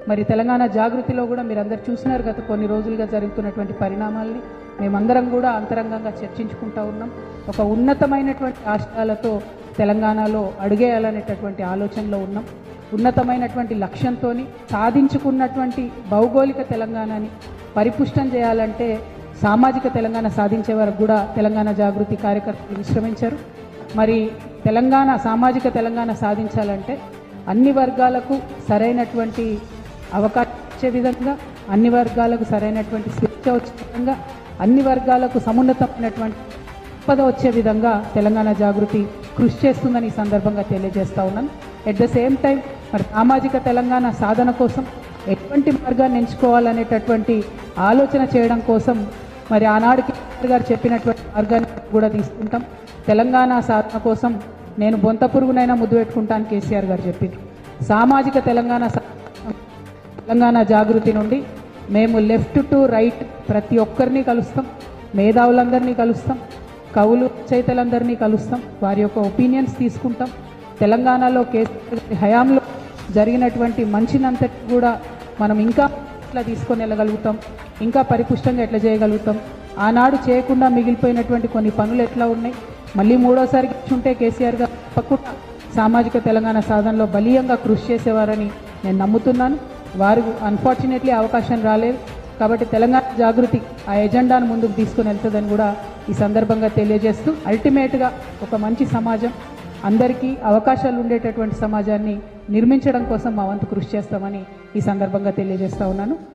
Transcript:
మరి తెలంగాణ జాగృతిలో కూడా మీరందరూ చూసినారు గత కొన్ని రోజులుగా జరుగుతున్నటువంటి పరిణామాల్ని మేమందరం కూడా అంతరంగంగా చర్చించుకుంటూ ఉన్నాం. ఒక ఉన్నతమైనటువంటి ఆశయాలతో తెలంగాణలో అడుగేయాలనేటటువంటి ఆలోచనలో ఉన్నాం. ఉన్నతమైనటువంటి లక్ష్యంతో సాధించుకున్నటువంటి భౌగోళిక తెలంగాణని పరిపుష్టం చేయాలంటే సామాజిక తెలంగాణ సాధించే వరకు కూడా తెలంగాణ జాగృతి కార్యకర్తలు విశ్రమించారు. మరి తెలంగాణ సామాజిక తెలంగాణ సాధించాలంటే అన్ని వర్గాలకు సరైనటువంటి అవకాశం ఇచ్చే విధంగా, అన్ని వర్గాలకు సరైనటువంటి స్వేచ్ఛ వచ్చే విధంగా, అన్ని వర్గాలకు సమున్నతమైనటువంటి సంపద వచ్చే విధంగా తెలంగాణ జాగృతి కృషి చేస్తుందని ఈ సందర్భంగా తెలియజేస్తా ఉన్నాను. ఎట్ ద సేమ్ టైం మరి సామాజిక తెలంగాణ సాధన కోసం ఎటువంటి మార్గాన్ని ఎంచుకోవాలనేటటువంటి ఆలోచన చేయడం కోసం మరి ఆనాడు కేసీఆర్ గారు చెప్పినటువంటి మార్గాన్ని కూడా తీసుకుంటాం. తెలంగాణ సాధన కోసం నేను బొంత పురుగునైనా ముద్దు పెట్టుకుంటాను కేసీఆర్ గారు చెప్పిండ్రు. సామాజిక తెలంగాణ జాగృతి నుండి మేము లెఫ్ట్ టు రైట్ ప్రతి ఒక్కరిని కలుస్తాం, మేధావులందరినీ కలుస్తాం, కవులు రచయితలందరినీ కలుస్తాం, వారి యొక్క ఒపీనియన్స్ తీసుకుంటాం. తెలంగాణలో కేసీఆర్ గారి హయాంలో జరిగినటువంటి మంచినంతటి కూడా మనం ఇంకా ఎట్లా తీసుకొని వెళ్ళగలుగుతాం, ఇంకా పరిపుష్టంగా ఎట్లా చేయగలుగుతాం, ఆనాడు చేయకుండా మిగిలిపోయినటువంటి కొన్ని పనులు ఎట్లా ఉన్నాయి, మళ్ళీ మూడోసారి ఉంటే కేసీఆర్ గారు తప్పకుండా సామాజిక తెలంగాణ సాధనలో బలీయంగా కృషి చేసేవారని నేను నమ్ముతున్నాను. వారు అన్ఫార్చునేట్లీ అవకాశం రాలేదు. కాబట్టి తెలంగాణ జాగృతి ఆ ఎజెండాను ముందుకు తీసుకుని వెళ్తుందని కూడా ఈ సందర్భంగా తెలియజేస్తూ అల్టిమేట్గా ఒక మంచి సమాజం, అందరికీ అవకాశాలు ఉండేటటువంటి సమాజాన్ని నిర్మించడం కోసం మా వంతు కృషి చేస్తామని ఈ సందర్భంగా తెలియజేస్తా ఉన్నాను.